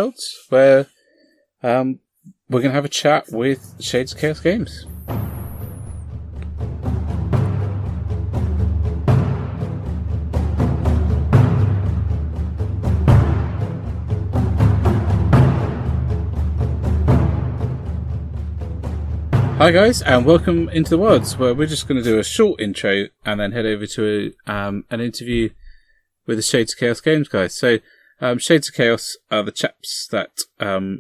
Worlds, where we're going to have a chat with Shades of Chaos Games. Hi guys, and welcome into the Worlds, where we're just going to do a short intro and then head over to an interview with the Shades of Chaos Games guys. So, Shades of Chaos are the chaps that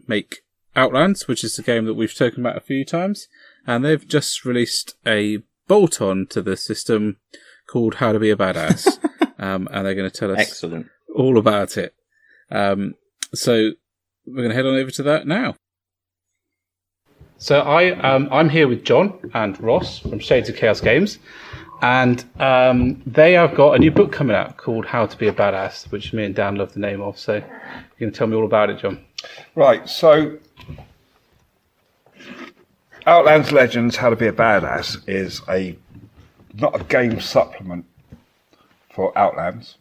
make OUTLANDS, which is the game that we've spoken about a few times, and they've just released a bolt-on to the system called How to Be a Badass, and they're going to tell us all about it. So, we're going to head on over to that now. So I'm here with John and Ross from Shades of Chaos Games, and they have got a new book coming out called How to Be a Badass, which me and Dan love the name of. So you're going to tell me all about it, John. Right, so Outlands Legends How to Be a Badass is not a game supplement for Outlands.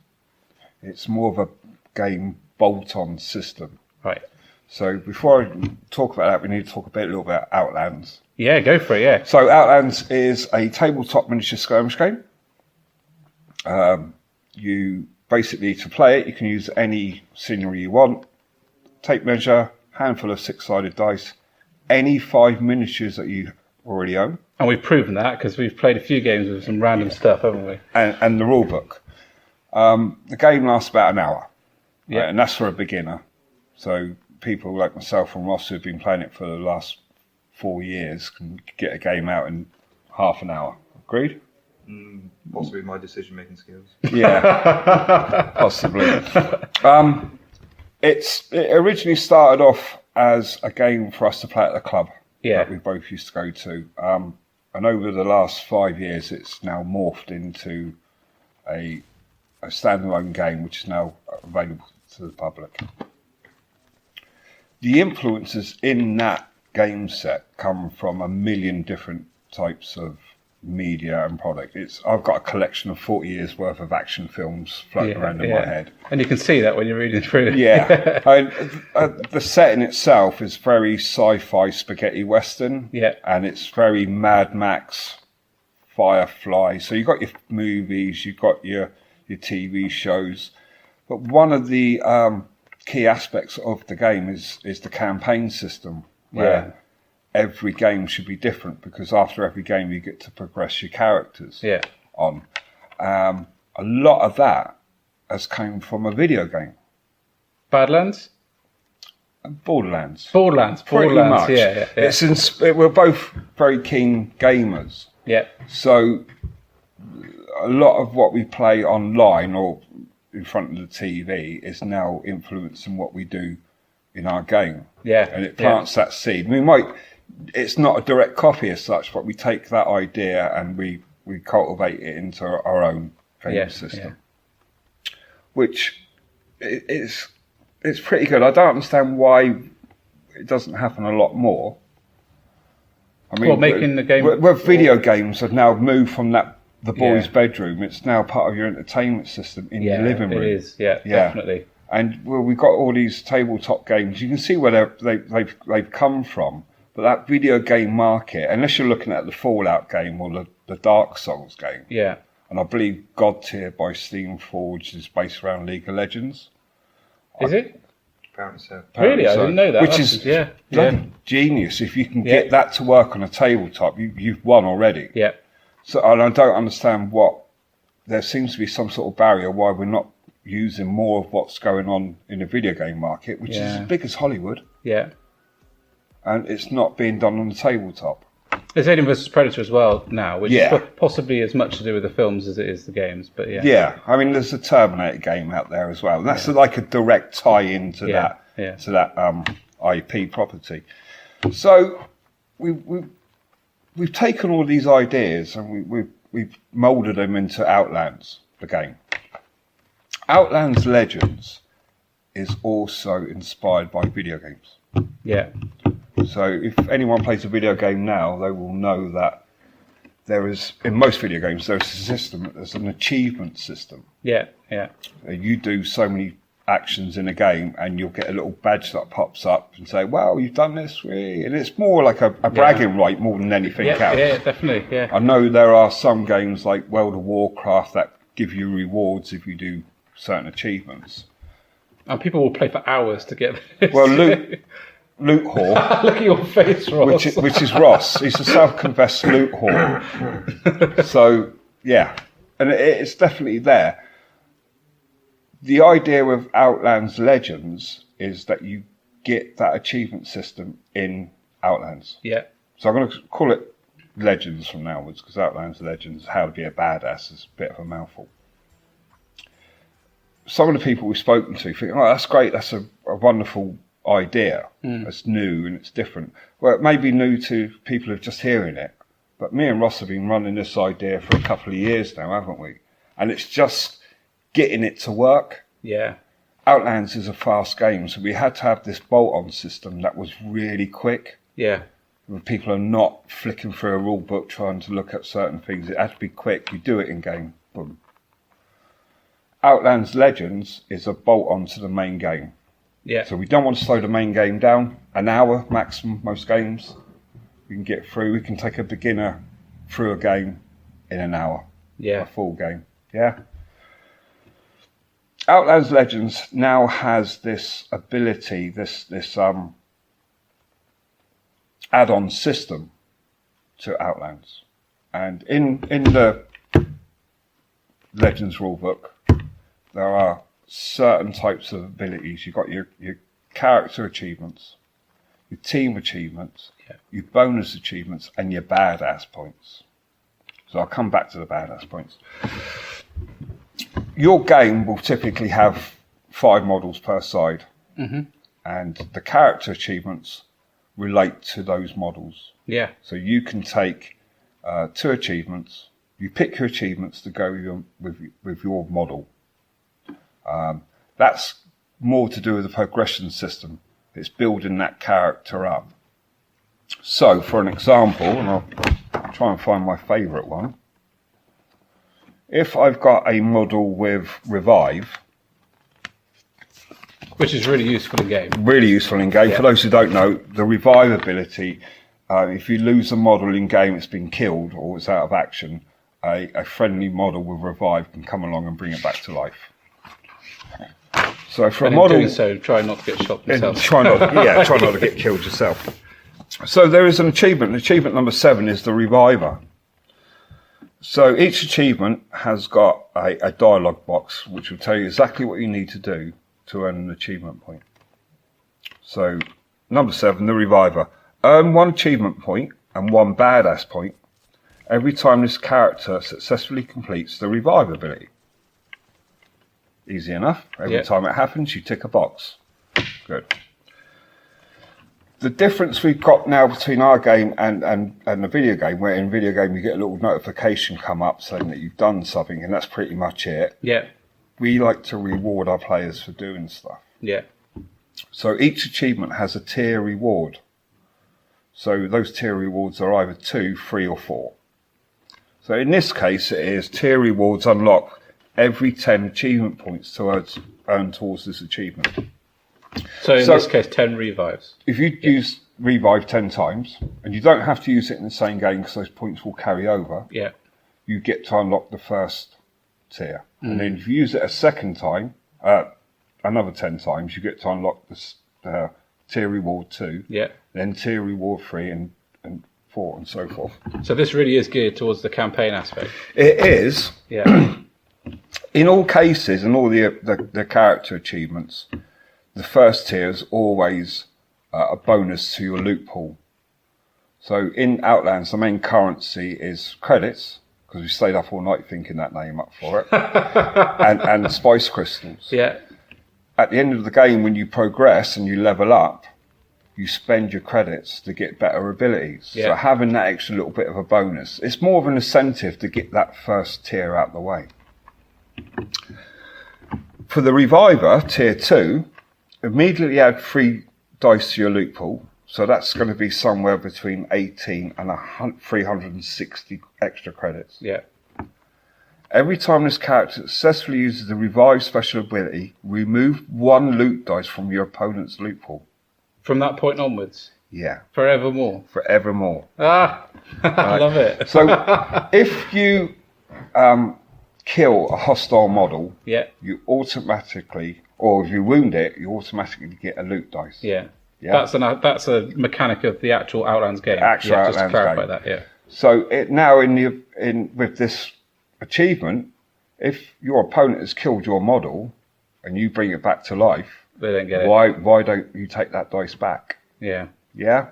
It's more of a game bolt-on system. Right. So before I talk about that, we need to talk a little bit about Outlands. Yeah, go for it, yeah. So Outlands is a tabletop miniature skirmish game. You basically, to play it, you can use any scenery you want, tape measure, handful of six-sided dice, any 5 miniatures that you already own. And we've proven that because we've played a few games with some random stuff, haven't we? And the rule book. The game lasts about an hour, yeah, right? And that's for a beginner. So people like myself and Ross who've been playing it for the last 4 years can get a game out in half an hour. Agreed? Possibly my decision-making skills. Yeah, possibly. It originally started off as a game for us to play at the club that we both used to go to. And over the last 5 years, it's now morphed into a standalone game, which is now available to the public. The influences in that game set come from a million different types of media and product. I've got a collection of 40 years worth of action films floating around in my head. And you can see that when you're reading through it. Yeah. The setting itself is very sci-fi spaghetti western. Yeah. And it's very Mad Max, Firefly. So you've got your movies, you've got your TV shows. But one of the key aspects of the game is the campaign system, where every game should be different, because after every game you get to progress your characters on. A lot of that has come from a video game. Badlands? Borderlands. Pretty much. Yeah. We're both very keen gamers. Yeah. So a lot of what we play online or in front of the TV is now influencing what we do in our game. Yeah. And it plants that seed. It's not a direct copy as such, but we take that idea and we cultivate it into our own game system. Yeah. Which it's pretty good. I don't understand why it doesn't happen a lot more. I mean, making the game... Where video games have now moved from the boys' bedroom, it's now part of your entertainment system in your living room. It is, definitely. And we've got all these tabletop games. You can see where they've come from, but that video game market, unless you're looking at the Fallout game or the Dark Souls game, and I believe God Tier by Steam Forge is based around League of Legends. Is it? Apparently so. Really? I didn't know that. Which is genius. If you can get that to work on a tabletop, you've won already. Yeah. So, and I don't understand there seems to be some sort of barrier why we're not using more of what's going on in the video game market, which is as big as Hollywood. Yeah. And it's not being done on the tabletop. There's Alien vs Predator as well now, which is possibly as much to do with the films as it is the games, but Yeah, I mean, there's a Terminator game out there as well. And that's like a direct tie-in to that IP property. So we've taken all these ideas and we've moulded them into Outlands, the game. Outlands Legends is also inspired by video games. Yeah. So if anyone plays a video game now, they will know that there is, in most video games, there's a system, there's an achievement system. Yeah, yeah. You do so many actions in a game, and you'll get a little badge that pops up and say, "Well, you've done this," really. And it's more like a bragging right more than anything else. Yeah, definitely. Yeah. I know there are some games like World of Warcraft that give you rewards if you do certain achievements. And people will play for hours to get this. Well, loot whore. Look at your face, Ross. Which is Ross. He's a self-confessed loot whore. So, yeah. And it's definitely there. The idea with Outlands Legends is that you get that achievement system in Outlands. Yeah. So I'm going to call it Legends from now onwards, because Outlands Legends, how to be a badass, is a bit of a mouthful. Some of the people we've spoken to think, "Oh, that's great, that's a wonderful idea. It's new and it's different." Well, it may be new to people who are just hearing it, but me and Ross have been running this idea for a couple of years now, haven't we? And it's just getting it to work. Yeah. Outlands is a fast game, so we had to have this bolt-on system that was really quick. Yeah. Where people are not flicking through a rule book trying to look at certain things. It had to be quick. You do it in game. Boom. Outlands Legends is a bolt-on to the main game. Yeah. So we don't want to slow the main game down. An hour maximum, most games. We can get through. We can take a beginner through a game in an hour. Yeah. A full game. Yeah. Outlands Legends now has this ability, this add-on system to Outlands. And in the Legends rulebook, there are certain types of abilities. You've got your character achievements, your team achievements, your bonus achievements, and your badass points. So I'll come back to the badass points. Your game will typically have 5 models per side, and the character achievements relate to those models. Yeah. So you can take 2 achievements. You pick your achievements to go with your model. That's more to do with the progression system. It's building that character up. So, for an example, and I'll try and find my favourite one. If I've got a model with Revive, which is really useful in game. Really useful in game. Yeah. For those who don't know, the Revive ability, if you lose a model in game, it's been killed or it's out of action, a friendly model with Revive can come along and bring it back to life. So for And a model, in doing so, try not to get shot yourself. try not to get killed yourself. So there is an achievement. Achievement number 7 is the Reviver. So each achievement has got a dialogue box which will tell you exactly what you need to do to earn an achievement point. So number 7, the Reviver. Earn 1 achievement point and 1 badass point every time this character successfully completes the Revive ability. Easy enough. Every time it happens, you tick a box. Good. The difference we've got now between our game and the video game, where in video game you get a little notification come up saying that you've done something, and that's pretty much it. Yeah. We like to reward our players for doing stuff. Yeah. So each achievement has a tier reward. So those tier rewards are either 2, 3 or 4. So in this case it is tier rewards unlock every 10 achievement points to earn towards this achievement. So in this case, 10 revives. If you use Revive 10 times, and you don't have to use it in the same game because those points will carry over, you get to unlock the first tier. And then if you use it a second time, another 10 times, you get to unlock the tier reward 2, then tier reward 3 and 4 and so forth. So this really is geared towards the campaign aspect. It is. Yeah. In all cases, and all the character achievements, the first tier is always a bonus to your loot pool. So in Outlands, the main currency is credits, because we stayed up all night thinking that name up for it, and spice crystals. Yeah. At the end of the game, when you progress and you level up, you spend your credits to get better abilities. Yeah. So having that extra little bit of a bonus, it's more of an incentive to get that first tier out the way. For the Reviver, tier 2, immediately add 3 dice to your loot pool. So that's going to be somewhere between 18 and 360 extra credits. Yeah. Every time this character successfully uses the revive special ability, remove 1 loot dice from your opponent's loot pool. From that point onwards? Yeah. Forevermore? Forevermore. Ah! I love it. So, if you kill a hostile model, Yeah. you automatically, or if you wound it, you automatically get a loot dice. Yeah. Yeah. That's a mechanic of the actual Outlands game. Actual yeah, just to Outlands clarify game. that, yeah. So it now with this achievement, if your opponent has killed your model and you bring it back to life, They don't get it. why don't you take that dice back? Yeah. Yeah.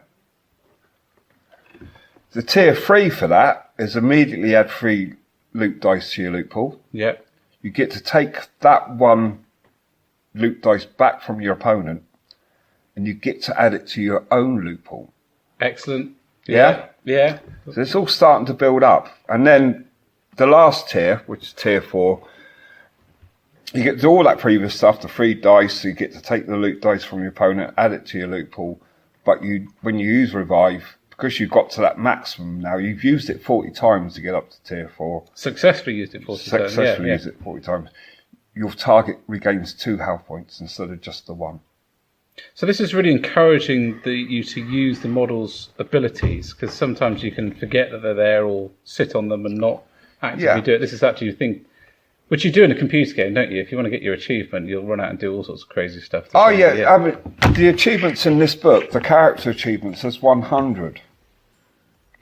The tier 3 for that is immediately add 3 loot dice to your loot pool. Yeah. You get to take that 1 loot dice back from your opponent, and you get to add it to your own loot pool. Excellent. Yeah? Yeah. So it's all starting to build up. And then the last tier, which is tier 4, you get to do all that previous stuff, the 3 dice, so you get to take the loot dice from your opponent, add it to your loot pool. But when you use revive, because you've got to that maximum now, you've used it 40 times to get up to tier 4. Successfully used it 40 times. Successfully Yeah. used it 40 times. Your target regains 2 health points instead of just the 1. So this is really encouraging you to use the model's abilities, because sometimes you can forget that they're there or sit on them and not actively do it. This is actually the thing, which you do in a computer game, don't you? If you want to get your achievement, you'll run out and do all sorts of crazy stuff. Oh, yeah. I mean, the achievements in this book, the character achievements, there's 100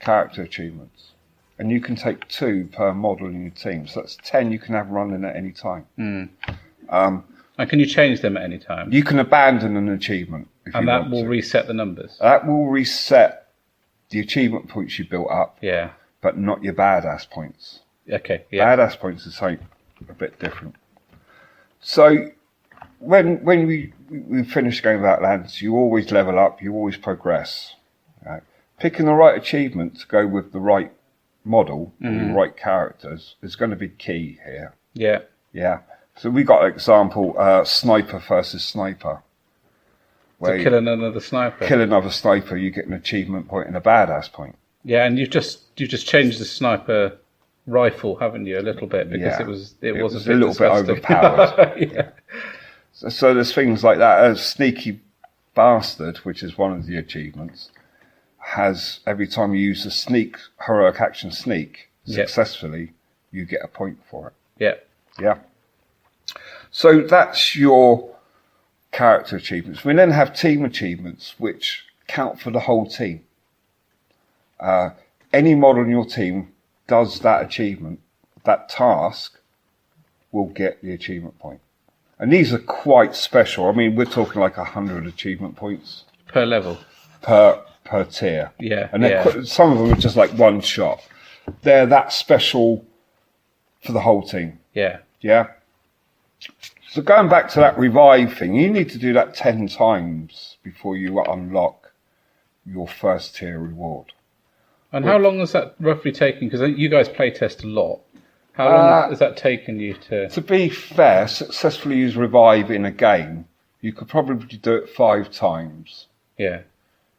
character achievements. And you can take 2 per model in your team. So that's 10 you can have running at any time. And can you change them at any time? You can abandon an achievement if And you that want will to. reset the numbers. That will reset the achievement points you built up, Yeah. but not your badass points. Okay. Yeah. Badass points is something a bit different. So when we finish going about Outlands, you always level up, you always progress. Right? Picking the right achievement to go with the right model, the right characters, is going to be key here. Yeah. Yeah. So we got an example, sniper versus sniper. So killing another sniper. Kill another sniper, you get an achievement point and a badass point. Yeah, and you've just changed the sniper rifle, haven't you, a little bit, because Yeah. it was It a was bit a little bit disgusting. overpowered. Yeah. So there's things like that. A sneaky bastard, which is one of the achievements, has every time you use a sneak, heroic action sneak successfully, you get a point for it. Yeah. Yeah. So that's your character achievements. We then have team achievements, which count for the whole team. Any model in your team does that achievement, that task, will get the achievement point. And these are quite special. I mean, we're talking like 100 achievement points Per level. per tier. Yeah. And Yeah. some of them are just like one shot. They're that special for the whole team. Yeah. Yeah. So going back to that revive thing, you need to do that 10 times before you unlock your first tier reward. And how long has that roughly taken? Because you guys play test a lot. How long has that taken you to... To be fair, successfully use revive in a game, you could probably do it 5 times. Yeah.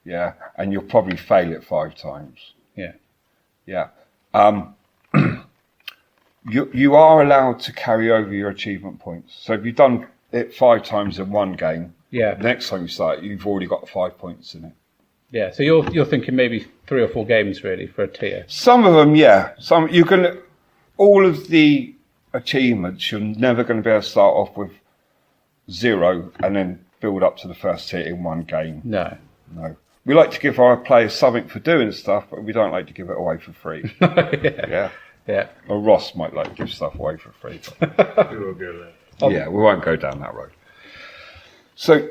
Yeah. And you'll probably fail it 5 times. Yeah. Yeah. You are allowed to carry over your achievement points. So if you've done it 5 times in one game, Yeah. the next time you start, you've already got 5 points in it. Yeah. So you're thinking maybe 3 or 4 games really for a tier. Some of them, yeah. Some you can. All of the achievements, you're never going to be able to start off with 0 and then build up to the first tier in one game. No. No. We like to give our players something for doing stuff, but we don't like to give it away for free. Yeah. Yeah. Or Ross might like to give stuff away for free. We will go there. Yeah, we won't go down that road. So,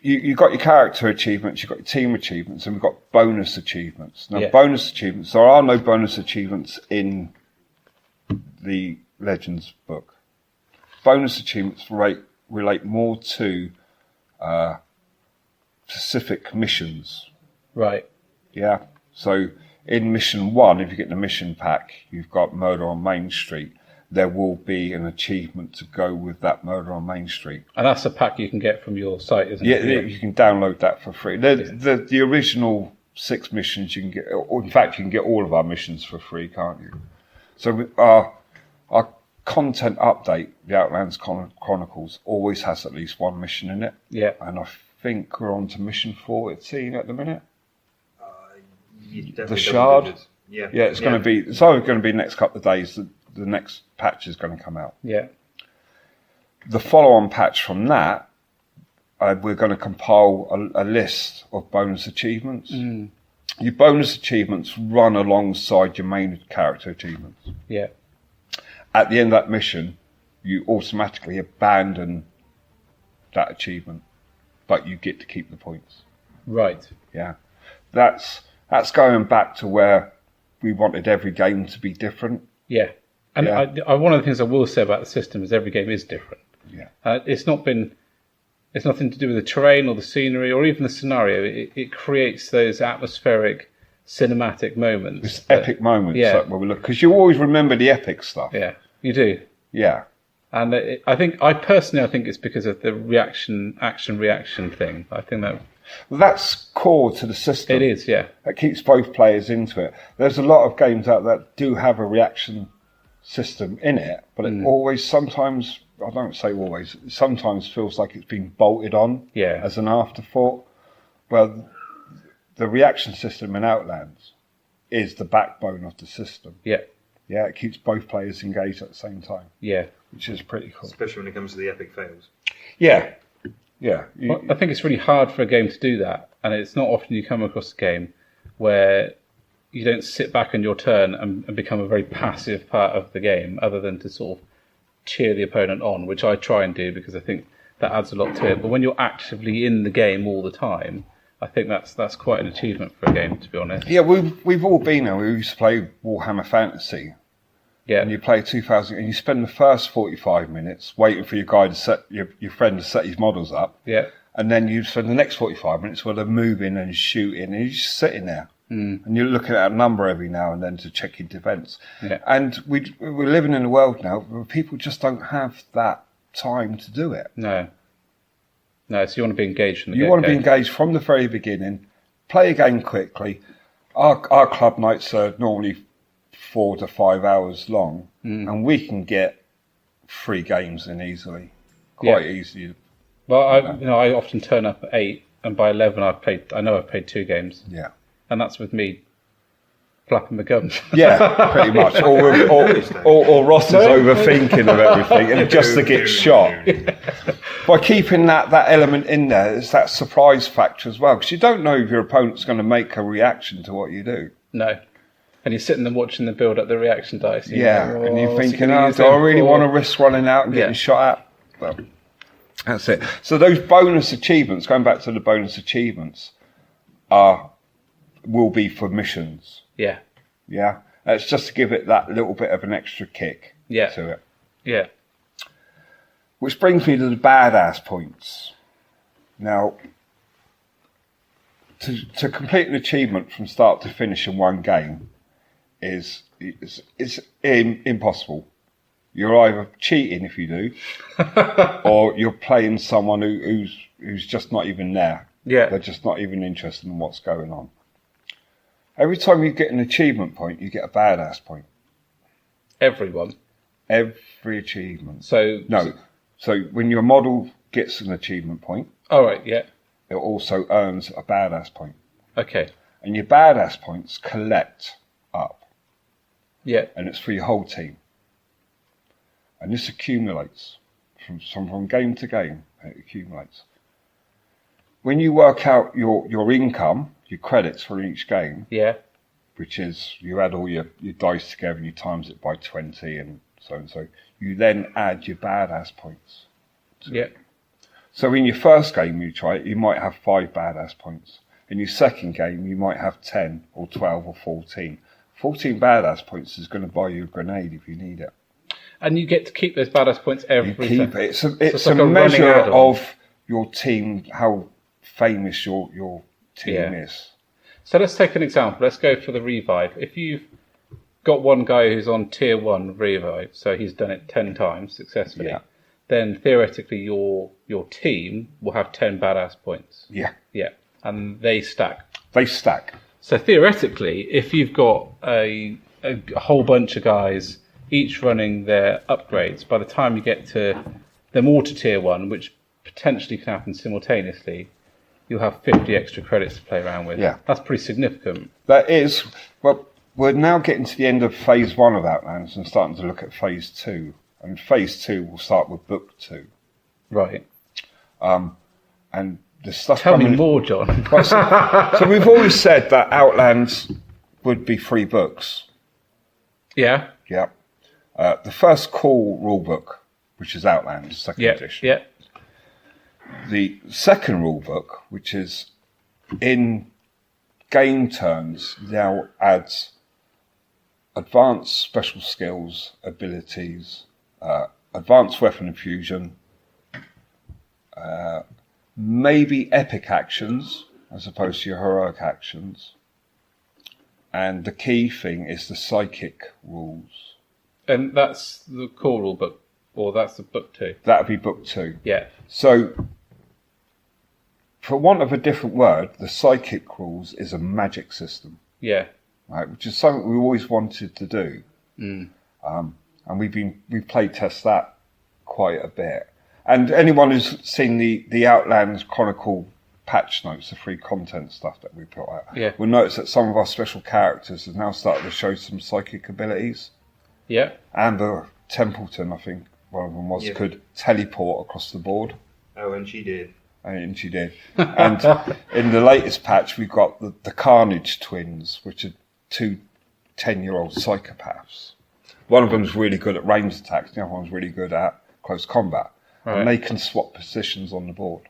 you got your character achievements, you've got your team achievements, and we've got bonus achievements. Now, bonus achievements, there are no bonus achievements in the Legends book. Bonus achievements relate more to specific missions. Right. Yeah. So, in mission 1, if you get the mission pack, you've got Murder on Main Street. There will be an achievement to go with that Murder on Main Street. And that's a pack you can get from your site, isn't Yeah, it? you can download that for free. The original 6 missions you can get, or in fact, you can get all of our missions for free, can't you? So our content update, the Outlands Chronicles, always has at least one mission in it. Yeah. And I think we're on to mission 14 at the minute. The Shard. Yeah, it's going to be. It's either going to be next couple of days. The next patch is going to come out. Yeah. The follow-on patch from that, we're going to compile a list of bonus achievements. Your bonus achievements run alongside your main character achievements. Yeah. At the end of that mission, you automatically abandon that achievement, but you get to keep the points. Right. Yeah. That's going back to where we wanted every game to be different. Yeah. And one of the things I will say about the system is every game is different. Yeah. It's nothing to do with the terrain or the scenery or even the scenario. It creates those atmospheric, cinematic moments. It's epic moments. Yeah. Like when we look, because you always remember the epic stuff. Yeah, you do. Yeah. And I personally think it's because of the action-reaction thing. I think that... Well, that's core to the system. It is, yeah. That keeps both players into it. There's a lot of games out there that do have a reaction system in it, but it always, sometimes, I don't say always, it sometimes feels like it's been bolted on as an afterthought. Well, the reaction system in Outlands is the backbone of the system. Yeah. Yeah, it keeps both players engaged at the same time. Yeah. Which is pretty cool. Especially when it comes to the epic fails. Yeah. Yeah. I think it's really hard for a game to do that, and it's not often you come across a game where you don't sit back on your turn and become a very passive part of the game, other than to sort of cheer the opponent on, which I try and do because I think that adds a lot to it. But when you're actively in the game all the time, I think that's quite an achievement for a game, to be honest. Yeah, we've all been there. We used to play Warhammer Fantasy. Yeah. And you play 2000, and you spend the first 45 minutes waiting for your guy to set your friend to set his models up. Yeah. And then you spend the next 45 minutes where they're moving and shooting, and you're just sitting there. And you're looking at a number every now and then to check your defence. Yeah. And we're living in a world now where people just don't have that time to do it. No, so you want to be engaged in the game. You want to be engaged from the very beginning, play a game quickly. Our club nights are normally 4 to 5 hours long, and we can get 3 games in easily, quite easily. Well, I often turn up at 8, and by 11 I've played 2 games. Yeah. And that's with me flapping my gums. Yeah, pretty much. Or Ross is overthinking of everything and just to get shot. By keeping that element in there, there's that surprise factor as well, because you don't know if your opponent's going to make a reaction to what you do. No. And you're sitting there watching them build up the reaction dice. And you're thinking, do I really want to risk running out and getting shot at? Well, that's it. So those bonus achievements, going back to the bonus achievements, will be for missions. Yeah. Yeah. It's just to give it that little bit of an extra kick to it. Yeah. Which brings me to the badass points. Now, to complete an achievement from start to finish in one game is impossible. You're either cheating if you do, or you're playing someone who's just not even there. Yeah. They're just not even interested in what's going on. Every time you get an achievement point, you get a badass point. Everyone? Every achievement. So when your model gets an achievement point... Oh, right, yeah. It also earns a badass point. Okay. And your badass points collect up. Yeah. And it's for your whole team. And this accumulates. From game to game, it accumulates. When you work out your income... your credits for each game, which is you add all your dice together and you times it by 20 and so. You then add your badass points. So in your first game you try it, you might have 5 badass points. In your second game you might have 10 or 12 or 14. 14 badass points is going to buy you a grenade if you need it. And you get to keep those badass points every time. You keep it. It's a measure of your team, how famous your team is. So let's take an example. Let's go for the revive. If you've got one guy who's on tier 1 revive, so he's done it 10 times successfully, then theoretically your team will have 10 badass points. Yeah. And they stack. So theoretically, if you've got a whole bunch of guys, each running their upgrades. By the time you get to them all to tier 1, which potentially can happen simultaneously, you'll have 50 extra credits to play around with. Yeah. That's pretty significant. That is, well, we're now getting to the end of phase 1 of Outlands and starting to look at phase 2. And phase 2 will start with book 2. Right. And the stuff Tell me coming... more, John. So we've always said that Outlands would be 3 books. Yeah. Yeah. The first core rule book, which is Outlands, second edition. Yeah. The second rule book, which is in game terms, now adds advanced special skills, abilities, advanced weapon infusion, maybe epic actions as opposed to your heroic actions. And the key thing is the psychic rules. And that's the core rule book, or that's the book 2? That would be book 2. Yeah. So, for want of a different word, the psychic rules is a magic system. Yeah. Right, which is something we always wanted to do. And we've played test that quite a bit. And anyone who's seen the Outlands Chronicle patch notes, the free content stuff that we put out, will notice that some of our special characters have now started to show some psychic abilities. Yeah. Amber Templeton, I think one of them was, could teleport across the board. Oh, and she did. And she did. And in the latest patch, we've got the Carnage twins, which are 2 10-year-old psychopaths. One of them's really good at ranged attacks, the other one's really good at close combat. Right. And they can swap positions on the board.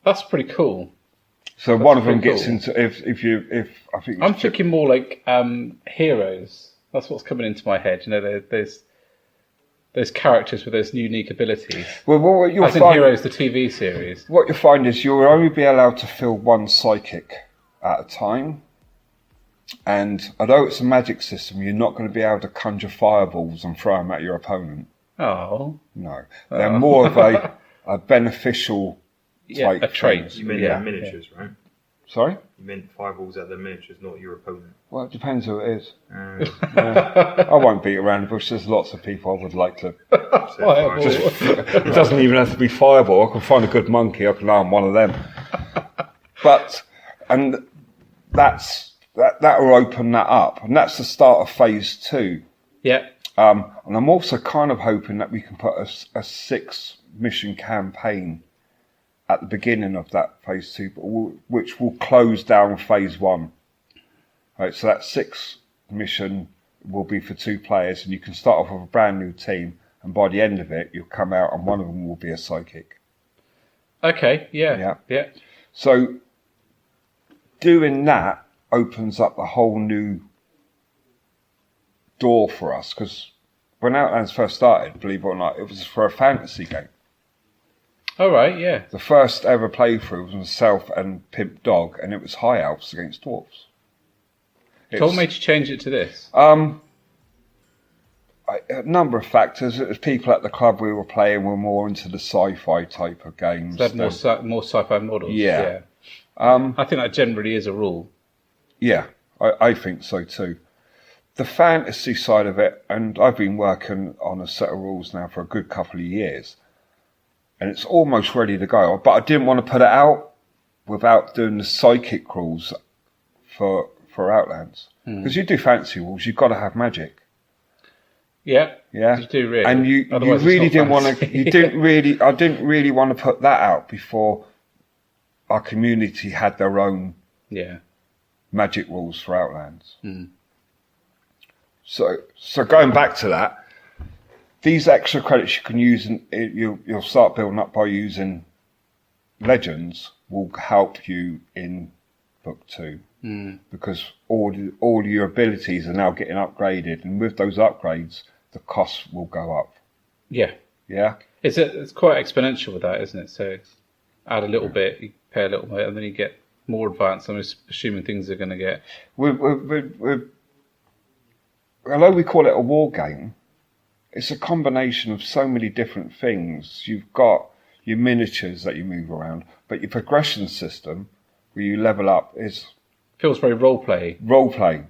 That's pretty cool. So that's one of them gets into I think I'm thinking more like heroes. That's what's coming into my head. You know, there's characters with those unique abilities. Well, what you'll find, Heroes, the TV series. What you'll find is you'll only be allowed to fill 1 psychic at a time. And although it's a magic system, you're not going to be able to conjure fireballs and throw them at your opponent. Oh. No. They're more of a beneficial a trait. You meant miniatures, right? Sorry? You meant fireballs at the miniatures, not your opponent. Well, it depends who it is. I won't beat around the bush. There's lots of people I would like to... It doesn't even have to be fireball. I can find a good monkey. I can arm one of them. And that will open that up. And that's the start of phase 2. Yeah. And I'm also kind of hoping that we can put a 6-mission campaign at the beginning of that phase 2, which will close down phase 1. Right, so that 6th mission will be for 2 players, and you can start off with a brand new team, and by the end of it, you'll come out, and one of them will be a psychic. Okay, yeah. So doing that opens up a whole new door for us, because when Outlands first started, believe it or not, it was for a fantasy game. All right, yeah. The first ever playthrough was myself and Pimp Dog, and it was high elves against dwarves. So what made you change it to this? A number of factors. It was people at the club we were playing were more into the sci-fi type of games. So more sci-fi models. Yeah. I think that generally is a rule. Yeah, I think so too. The fantasy side of it, and I've been working on a set of rules now for a good couple of years, and it's almost ready to go. But I didn't want to put it out without doing the psychic rules for Outlands. Because you do fantasy rules, you've got to have magic. Yeah. You do really. And you really didn't want to. You didn't really. I didn't really want to put that out before our community had their own magic rules for Outlands. So going back to that, these extra credits you can use, and you'll start building up by using Legends, will help you in Book 2. Because all your abilities are now getting upgraded, and with those upgrades, the costs will go up. Yeah. It's quite exponential with that, isn't it? So add a little bit, you pay a little bit, and then you get more advanced. I'm assuming things are going to get. Although we call it a war game, it's a combination of so many different things. You've got your miniatures that you move around, but your progression system, where you level up, feels very role-play. Role-play.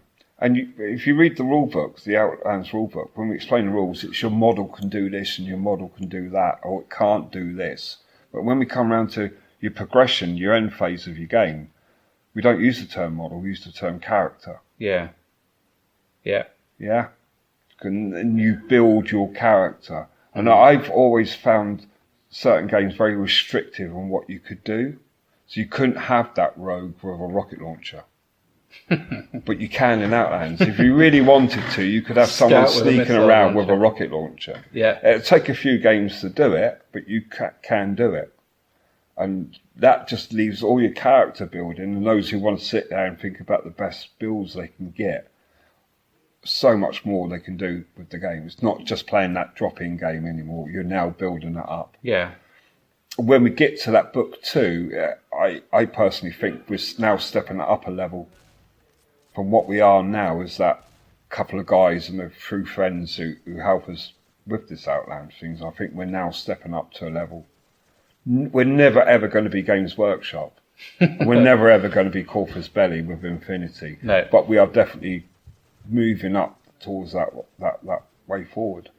And if you read the rule book, the Outlands rule book, when we explain the rules, it's your model can do this and your model can do that, or it can't do this. But when we come around to your progression, your end phase of your game, we don't use the term model, we use the term character. Yeah. Yeah. Yeah? And you build your character. And I've always found certain games very restrictive on what you could do. So you couldn't have that rogue with a rocket launcher. But you can in Outlands. If you really wanted to, you could have someone sneaking around with a rocket launcher. Yeah. It'll take a few games to do it, but you can do it. And that just leaves all your character building, and those who want to sit there and think about the best builds they can get. So much more they can do with the game. It's not just playing that drop-in game anymore. You're now building that up. Yeah. When we get to that book 2, I personally think we're now stepping it up a level from what we are now as that couple of guys and a few friends who help us with this Outland things. I think we're now stepping up to a level. We're never ever going to be Games Workshop. We're never ever going to be Corpus Belli with Infinity. No. But we are definitely moving up towards that way forward.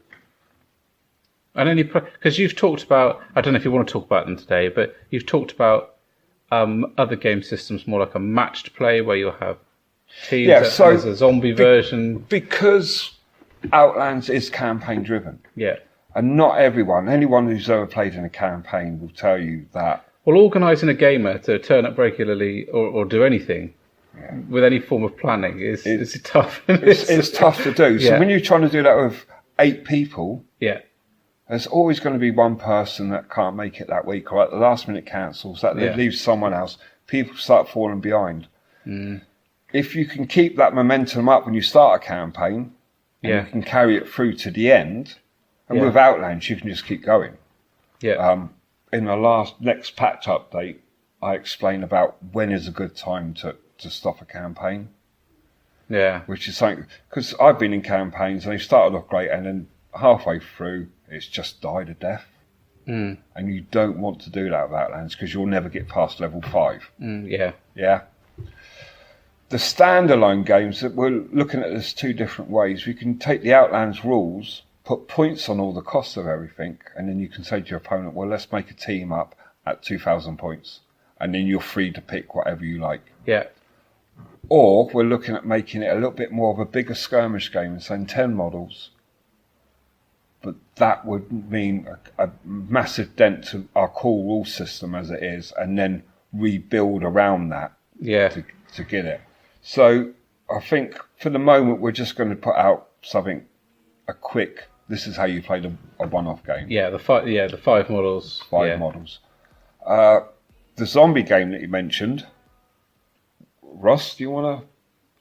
And because you've talked about, I don't know if you want to talk about them today, but you've talked about other game systems, more like a matched play where you'll have teams. Yeah, so there's a zombie version. Because Outlands is campaign driven. Yeah. And not anyone who's ever played in a campaign will tell you that. Well, organising a gamer to turn up regularly or do anything with any form of planning is tough. It's tough to do. So when you're trying to do that with 8 people, there's always going to be one person that can't make it that week, or at the last minute cancels, that leaves someone else. People start falling behind. If you can keep that momentum up when you start a campaign, and you can carry it through to the end, and with Outlands you can just keep going. In the next patch update, I explain about when is a good time to stop a campaign. Yeah. Which is something, because I've been in campaigns and they started off great and then halfway through it's just died a death. And you don't want to do that with Outlands because you'll never get past level 5. Yeah. The standalone games, that we're looking at this 2 different ways. We can take the Outlands rules, put points on all the costs of everything, and then you can say to your opponent, well, let's make a team up at 2,000 points. And then you're free to pick whatever you like. Yeah. Or we're looking at making it a little bit more of a bigger skirmish game and saying 10 models. But that would mean a massive dent to our core rule system as it is, and then rebuild around that to get it. So I think for the moment we're just going to put out something, a quick, this is how you play a one-off game. Yeah, the 5 models. 5 models. The zombie game that you mentioned, Ross, do you want to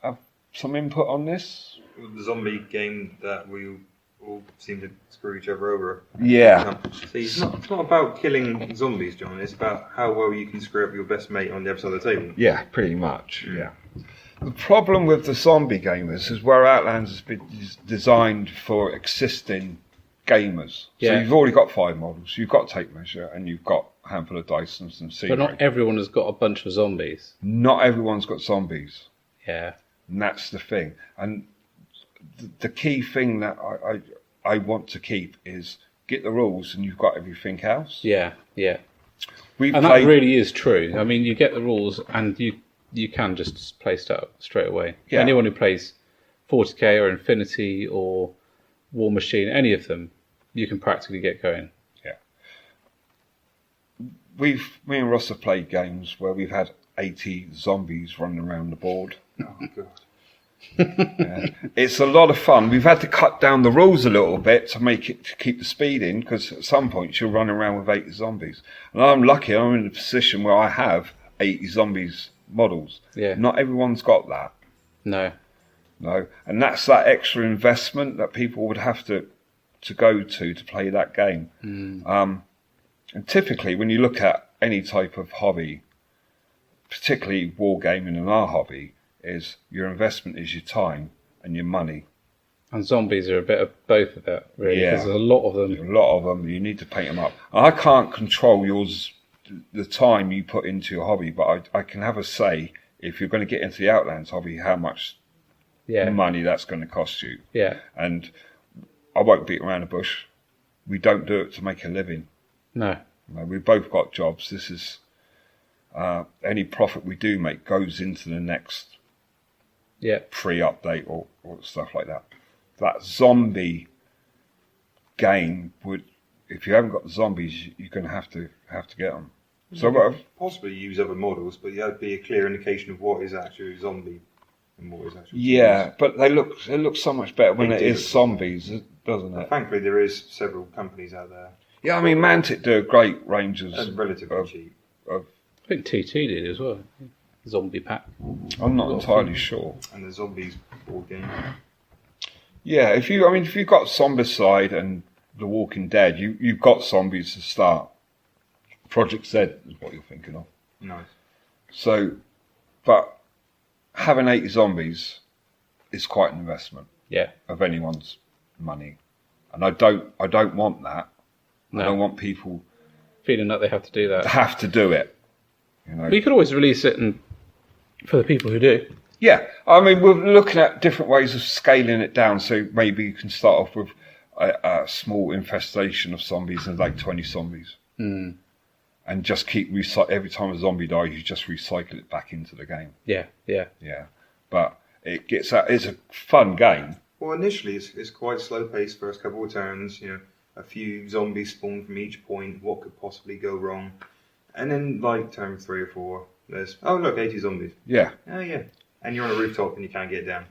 have some input on this? The zombie game that we all seem to screw each other over. Yeah. See, it's not about killing zombies, John. It's about how well you can screw up your best mate on the other side of the table. Yeah, pretty much. Yeah. The problem with the zombie gamers is where Outlands has been designed for existing gamers. So you've already got 5 models. You've got tape measure and you've got a handful of dice and some scenery. But not everyone has got a bunch of zombies. Not everyone's got zombies. Yeah. And that's the thing. And the key thing that I want to keep is get the rules and you've got everything else. Yeah. That really is true. I mean, you get the rules and you can just play stuff straight away. Yeah. Anyone who plays 40k or Infinity or War Machine, any of them, you can practically get going. Yeah. Me and Ross have played games where we've had 80 zombies running around the board. Oh, God. It's a lot of fun. We've had to cut down the rules a little bit to keep the speed in, because at some point you'll run around with 80 zombies. And I'm lucky, I'm in a position where I have 80 zombies models. Yeah. Not everyone's got that. No. And that's that extra investment that people would have to go to play that game. And typically when you look at any type of hobby, particularly wargaming in our hobby, is your investment is your time and your money. And zombies are a bit of both of that, really, because there's a lot of them. A lot of them, you need to paint them up. I can't control the time you put into your hobby, but I can have a say, if you're going to get into the Outlands hobby, how much money that's going to cost you. Yeah. And I won't beat around the bush. We don't do it to make a living. No. We've both got jobs. This is any profit we do make goes into the next pre-update or stuff like that. That zombie game would, if you haven't got the zombies, you're going to have to get them. So possibly use other models, but that'd be a clear indication of what is actually a zombie and what is actually zombies. But it looks so much better when it is zombies, doesn't it? Thankfully, there is several companies out there. Yeah, I mean, Mantic do a great range of... And relatively cheap. I think TT did as well. Zombie pack. I'm not entirely sure. And the zombies board game. Yeah, if you've got Zombicide and The Walking Dead, you've got zombies to start. Project Z is what you're thinking of. Nice. So, but having 80 zombies is quite an investment. Yeah. Of anyone's money, and I don't want that. No. I don't want people feeling that they have to do that. Have to do it. But you could always release it for the people who do. Yeah, I mean, we're looking at different ways of scaling it down. So maybe you can start off with a small infestation of zombies and like 20 zombies. And just keep every time a zombie dies, you just recycle it back into the game. Yeah. But it's a fun game. Well, initially it's quite slow paced first couple of turns. A few zombies spawn from each point. What could possibly go wrong? And then like turn 3 or 4, there's 80 zombies. Yeah. Oh yeah. And you're on a rooftop and you can't get down.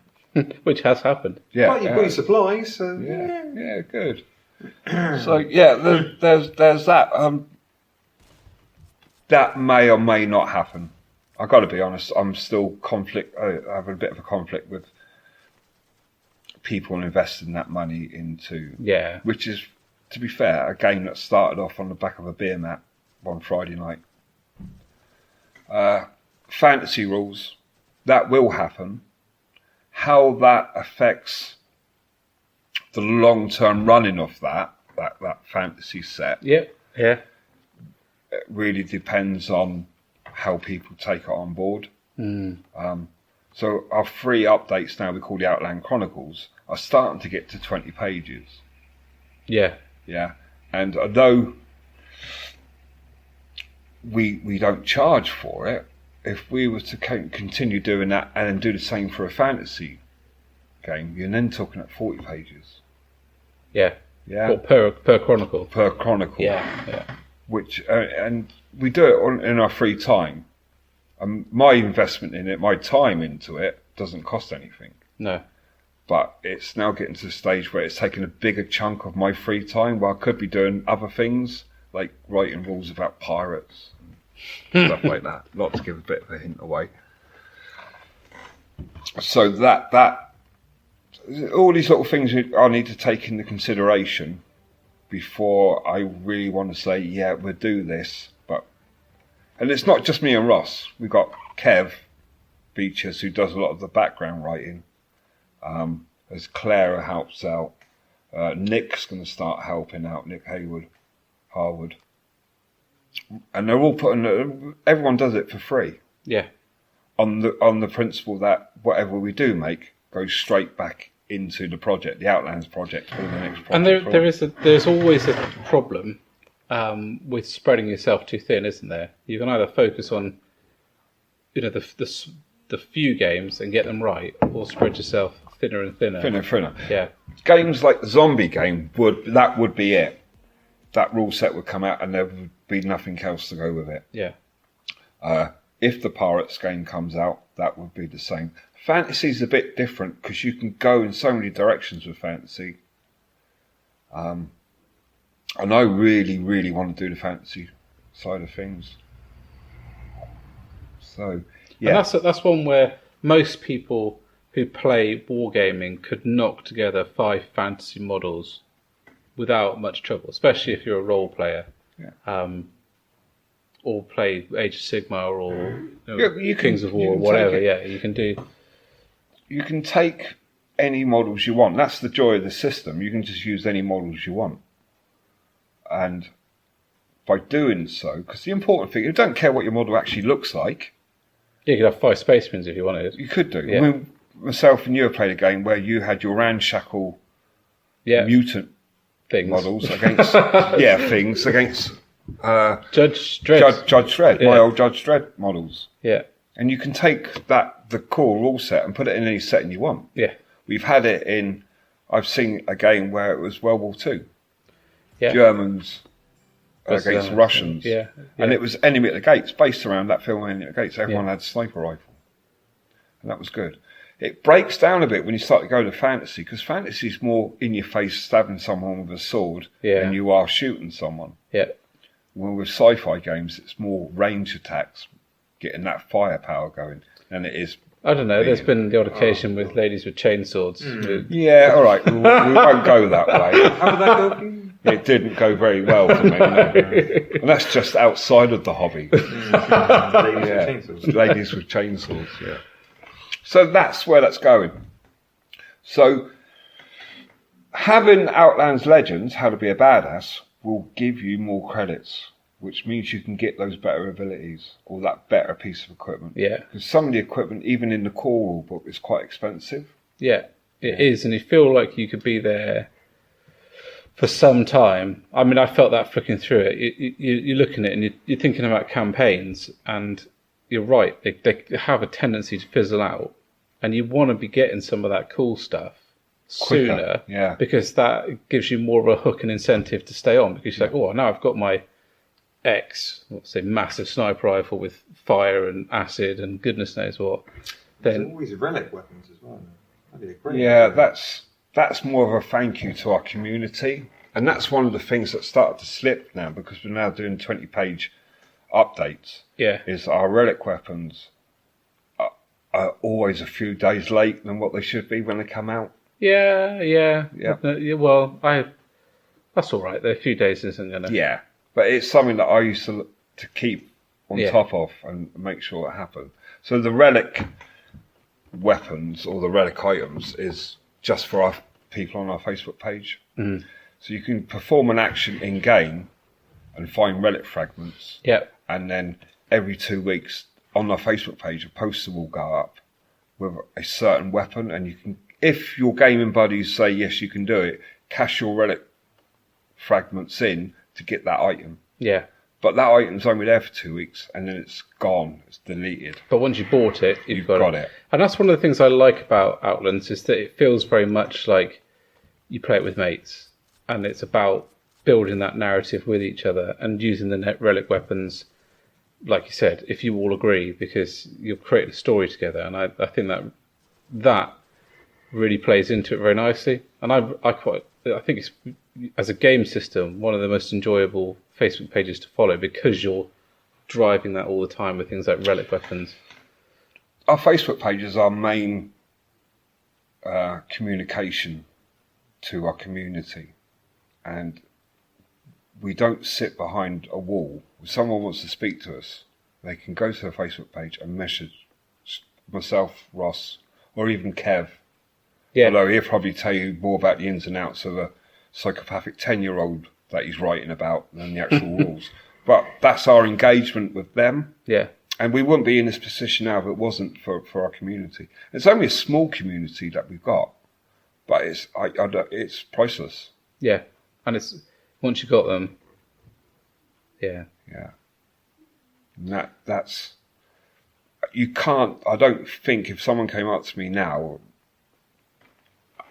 Which has happened. Yeah. But you've got your supplies, so yeah, good. So yeah, there's that. That may or may not happen. I've got to be honest. I'm still I have a bit of a conflict with people investing that money into. Yeah. Which is, to be fair, a game that started off on the back of a beer mat one Friday night. Fantasy rules, that will happen. How that affects the long-term running of that fantasy set. Yeah. It really depends on how people take it on board. So our free updates now, we call the Outland Chronicles, are starting to get to 20 pages. Yeah. And although we don't charge for it, if we were to continue doing that and then do the same for a fantasy game, you're then talking at 40 pages. Yeah. Or per chronicle. Per chronicle. Yeah. Which and we do it in our free time. My investment in it, my time into it, doesn't cost anything. No. But it's now getting to the stage where it's taking a bigger chunk of my free time, where I could be doing other things, like writing rules about pirates and stuff like that. Not to give a bit of a hint away. So that all these little things I need to take into consideration before I really want to say, yeah, we'll do this. And it's not just me and Ross. We've got Kev Beaches, who does a lot of the background writing. There's Claire who helps out. Nick's going to start helping out, Nick Harwood. And they're all everyone does it for free. Yeah. On the principle that whatever we do make goes straight back into the project, the Outlands project, or the next project. And there's always a problem with spreading yourself too thin, isn't there? You can either focus on, the few games and get them right, or spread yourself thinner and thinner. Thinner. Yeah. Games like the zombie game would be it. That rule set would come out and there would be nothing else to go with it. Yeah. If the Pirates game comes out, that would be the same. Fantasy's a bit different because you can go in so many directions with fantasy. And I really, really want to do the fantasy side of things. So, yeah. And that's one where most people who play wargaming could knock together 5 fantasy models without much trouble, especially if you're a role player. Yeah. Or play Age of Sigmar or Kings of War or whatever. Yeah, you can do. You can take any models you want. That's the joy of the system. You can just use any models you want. And by doing so, because the important thing, you don't care what your model actually looks like. Yeah, you could have 5 Spacemans if you wanted. You could do. Yeah. I mean, myself and you have played a game where you had your ramshackle mutant things models against things against Judge Dredd. Judge Dredd, my old Judge Dredd models. Yeah. And you can take the core rule set and put it in any setting you want. Yeah. We've had it in. I've seen a game where it was World War II. Yeah. Germans against the Russians. Yeah. And it was Enemy at the Gates, based around that film Enemy at the Gates. Everyone had a sniper rifle. And that was good. It breaks down a bit when you start to go to fantasy, because fantasy is more in your face stabbing someone with a sword than you are shooting someone. Yeah. When with sci-fi games, it's more range attacks, getting that firepower going, than it is. I don't know. There's been the odd occasion with ladies with chainswords. Yeah, all right. We won't go that way. How did that go for you? It didn't go very well for me. No. And that's just outside of the hobby. Ladies with chainsaws. Yeah. So that's where that's going. So having Outlands Legends, How to Be a Badass, will give you more credits, which means you can get those better abilities or that better piece of equipment. Yeah. Because some of the equipment, even in the core rule book, is quite expensive. Yeah, it is. And you feel like you could be there for some time. I mean, I felt that flicking through it. You're looking at it and you're thinking about campaigns, and you're right. They have a tendency to fizzle out, and you want to be getting some of that cool stuff sooner, because that gives you more of a hook and incentive to stay on, because you're like, oh, now I've got my let's say massive sniper rifle with fire and acid and goodness knows what. Then there's always relic weapons as well. That'd be a great idea. That's more of a thank you to our community, and that's one of the things that started to slip now, because we're now doing 20-page updates. Yeah, is our relic weapons are always a few days late than what they should be when they come out. Yeah. Well, that's all right. They're a few days, isn't it? Yeah, but it's something that I used to keep on top of and make sure it happened. So the relic weapons or the relic items is just for our people on our Facebook page. Mm. So you can perform an action in game and find relic fragments. Yeah. And then every 2 weeks on our Facebook page, a poster will go up with a certain weapon, and you can, if your gaming buddies say yes, you can do it, cash your relic fragments in to get that item. Yeah. But that item's only there for 2 weeks, and then it's gone. It's deleted. But once you bought it, you've got it. And that's one of the things I like about Outlands, is that it feels very much like you play it with mates, and it's about building that narrative with each other and using the relic weapons, like you said, if you all agree, because you'll create a story together. And I think that really plays into it very nicely. And I think it's, as a game system, one of the most enjoyable Facebook pages to follow, because you're driving that all the time with things like relic weapons. Our Facebook page is our main communication to our community, and we don't sit behind a wall. If someone wants to speak to us, they can go to the Facebook page and message myself, Ross, or even Kev. Yeah. Although he'll probably tell you more about the ins and outs of a psychopathic 10-year-old that he's writing about than the actual rules. But that's our engagement with them. Yeah. And we wouldn't be in this position now if it wasn't for our community. It's only a small community that we've got, but it's priceless. Yeah. And it's, once you got them, yeah. And that's, you can't, I don't think if someone came up to me now,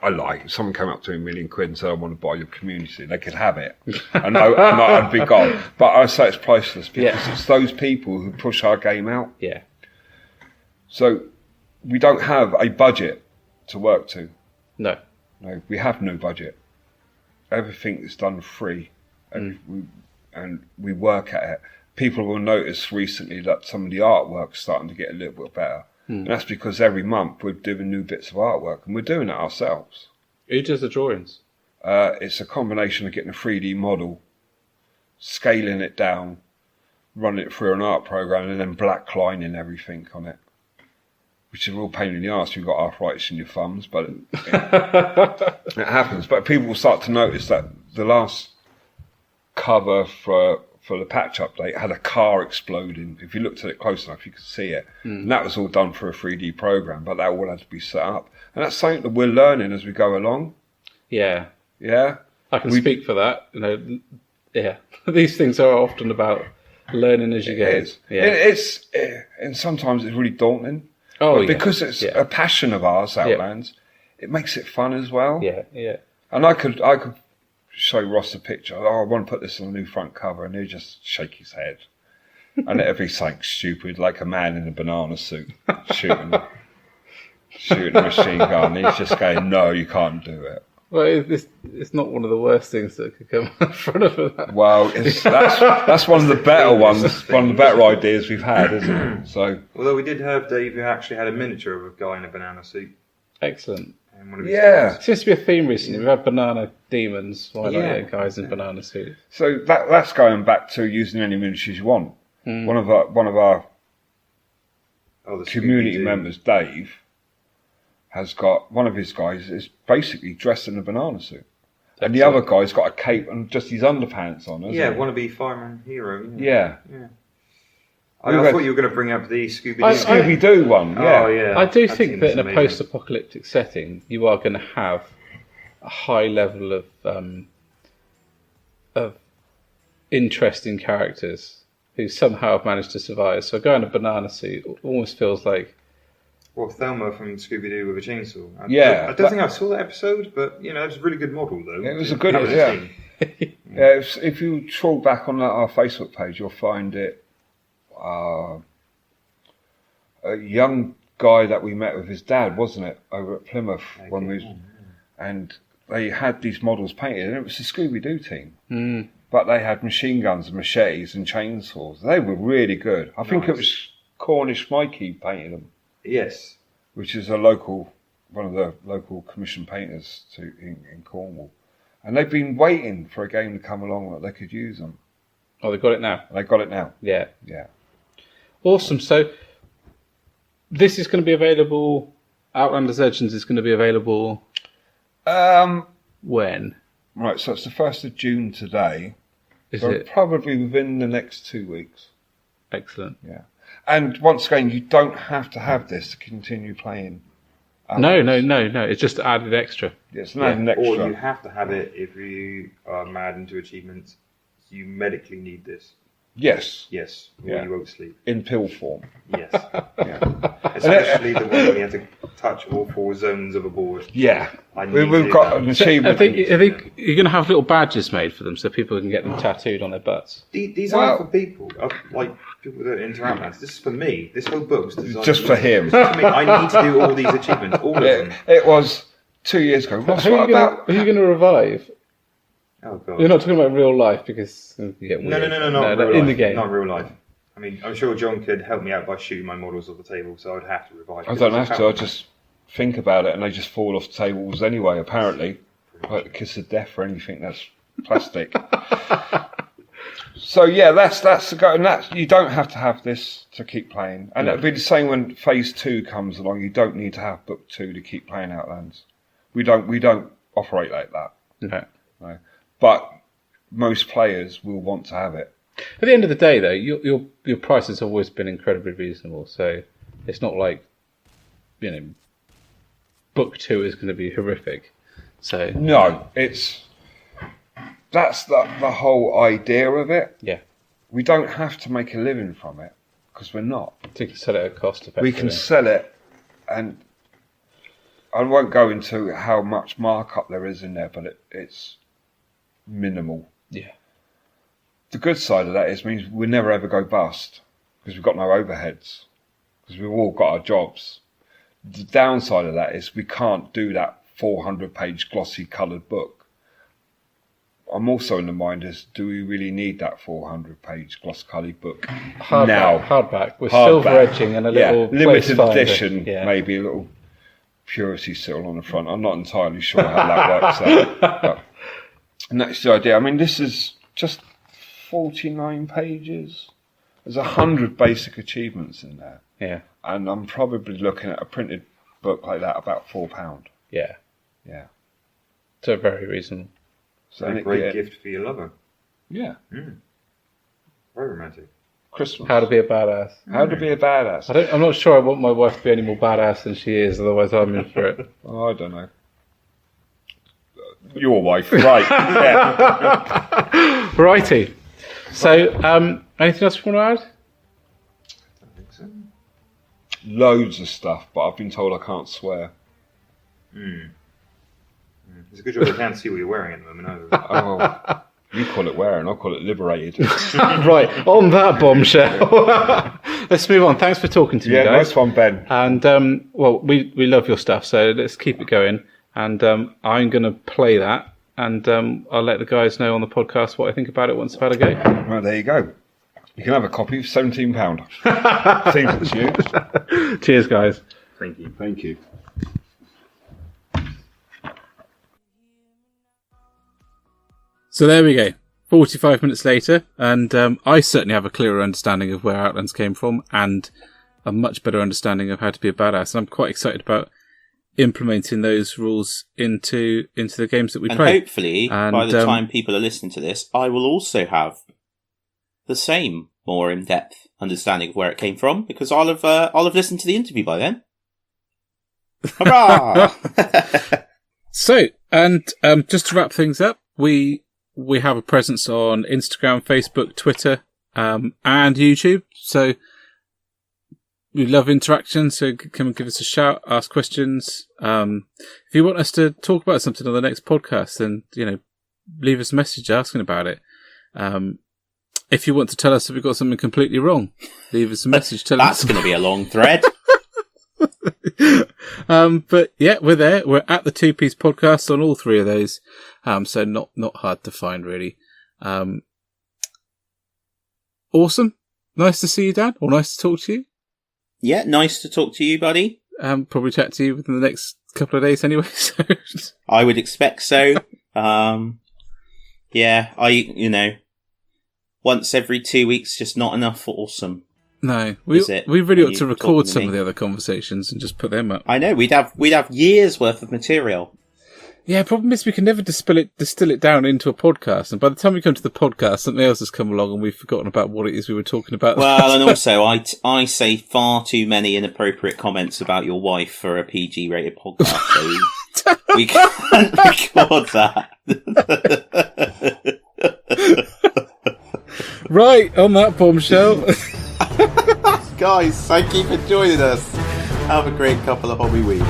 if someone came up to me £1 million and said, I want to buy your community, they could have it. and I'd be gone. But I say it's priceless, because it's those people who push our game out. Yeah. So we don't have a budget to work to. No, we have no budget. Everything is done free, and we work at it. People will notice recently that some of the artwork's starting to get a little bit better. And that's because every month we're doing new bits of artwork, and we're doing it ourselves. Who does the drawings? It's a combination of getting a 3D model, scaling it down, running it through an art program, and then blacklining everything on it, which is a real pain in the arse. You've got arthritis in your thumbs, but it happens. But people will start to notice that the last cover for for the patch update had a car exploding. If you looked at it close enough, you could see it. And that was all done for a 3D program, but that all had to be set up. And that's something that we're learning as we go along. Yeah. Yeah. I can speak for that. Yeah. These things are often about learning as you go. It is. Yeah. And sometimes it's really daunting. Oh, but because it's a passion of ours, Outlands, it makes it fun as well. Yeah, yeah. And I could show Ross a picture. Oh, I want to put this on the new front cover, and he'd just shake his head, and it'd be something stupid, like a man in a banana suit shooting a machine gun. He's just going, "No, you can't do it." Well, it's not one of the worst things that could come in front of that. Well, that's one of the better ones, one of the better ideas we've had, isn't it? So, although we did have Dave who actually had a miniature of a guy in a banana suit. Excellent. Yeah. It seems to be a theme recently. We've had banana demons. Why not get guys in banana suits? So that's going back to using any miniatures you want. One of our community members, Dave, has got one of his guys is basically dressed in a banana suit, and the other guy's got a cape and just his underpants on. Wannabe fireman hero. Yeah. I thought you were going to bring up the Scooby-Doo one. Yeah. Oh, yeah. I do think that in a post-apocalyptic setting, you are going to have a high level of interesting characters who somehow have managed to survive. So a guy in a banana suit almost feels like... Well, Thelma from Scooby-Doo with a chainsaw. I don't think I saw that episode, but, it was a really good model, though. It was a good one, yeah. If you trawl back on our Facebook page, you'll find it. A young guy that we met with his dad, wasn't it, over at Plymouth and they had these models painted, and it was the Scooby-Doo team. But they had machine guns and machetes and chainsaws. They were really good. I think it was Cornish Mikey painted them. Yes, which is one of the local commission painters in Cornwall, and they've been waiting for a game to come along that they could use them. Oh, they got it now. They got it now. Yeah. Awesome. So this is going to be available. Outlanders Legends is going to be available. When? Right. So it's the 1st of June today. Is it? Probably within the next 2 weeks. Excellent. Yeah. And once again, you don't have to have this to continue playing. No. It's just added extra. It's an added extra. Or you have to have it if you are mad into achievements. You medically need this. Yes. Or you won't sleep. In pill form. Yes. Especially the one where you have to touch all 4 zones of a board. Yeah. We've got an achievement. I think you're going to have little badges made for them so people can get them tattooed on their butts. These aren't for people. Like people that interact with us. This is for me. This whole book was designed just for him. For me. I need to do all these achievements. All of them. It was 2 years ago. Ross, who are you going to revive? Oh, God. You're not talking about real life because you get weird. No, not real in life. the game. Not real life. I mean, I'm sure John could help me out by shooting my models off the table, so I'd have to revive. I don't have to. I just think about it, and they just fall off the tables anyway. Apparently, like the kiss of death or anything that's plastic. So yeah, that's the go. And that you don't have to have this to keep playing, and it'll be the same when Phase 2 comes along. You don't need to have Book 2 to keep playing Outlands. We don't operate like that. No. But most players will want to have it. At the end of the day, though, your price has always been incredibly reasonable. So it's not like, Book 2 is going to be horrific. So no, that's the whole idea of it. Yeah, we don't have to make a living from it because we're not. We can sell it at cost effectively. We can sell it, and I won't go into how much markup there is in there, but it's minimal. Yeah. The good side of that means we never ever go bust because we've got no overheads because we've all got our jobs. The downside of that is we can't do that 400-page glossy coloured book. I'm also in the mind do we really need that 400-page glossy coloured book now? Hardback with silver edging and a little limited edition, maybe a little purity seal on the front. I'm not entirely sure how that works out. And that's the idea. I mean, this is just 49 pages. There's 100 basic achievements in there. Yeah. And I'm probably looking at a printed book like that about £4. Yeah. Yeah. So very reasonable. So a great gift for your lover. Yeah. Very romantic. Christmas. How to be a badass. How to be a badass. I'm not sure I want my wife to be any more badass than she is, otherwise I'm in for it. Oh, I don't know. Your wife, right? Yeah. Righty. So, anything else you want to add? I think so. Loads of stuff, but I've been told I can't swear. It's a good job I can't see what you're wearing at the moment either. Oh, you call it wearing, I'll call it liberated. Right, on that bombshell. Let's move on. Thanks for talking to me, guys. Yeah, nice one, Ben. And, well, we love your stuff, so let's keep it going. And I'm going to play that, and I'll let the guys know on the podcast what I think about it once I've had a go. Right, there you go. You can have a copy for £17. Seems it's you. Cheers, guys. Thank you. Thank you. So there we go. 45 minutes later, and I certainly have a clearer understanding of where Outlands came from, and a much better understanding of how to be a badass. And I'm quite excited about implementing those rules into the games that we play. And hopefully, by the time people are listening to this, I will also have the same more in-depth understanding of where it came from, because I'll have listened to the interview by then. Hurrah! So, and just to wrap things up, we have a presence on Instagram, Facebook, Twitter, and YouTube. So we love interaction. So come and give us a shout, ask questions. If you want us to talk about something on the next podcast, then, leave us a message asking about it. If you want to tell us if we've got something completely wrong, leave us a message. That's going to be a long thread. But yeah, we're there. We're at the 2P's podcast on all three of those. So not hard to find, really. Awesome. Nice to see you, Dan. Or nice to talk to you. Yeah, nice to talk to you, buddy. Probably chat to you within the next couple of days anyway. So. I would expect so. Yeah, once every 2 weeks, just not enough for awesome. No, we really ought to record some of the other conversations and just put them up. I know, we'd have years worth of material. Yeah, problem is we can never distill it down into a podcast, and by the time we come to the podcast, something else has come along and we've forgotten about what it is we were talking about. Well, and also I say far too many inappropriate comments about your wife for a PG-rated podcast, so we can't record that. Right, on that bombshell. Guys, thank you for joining us. Have a great couple of hobby weeks.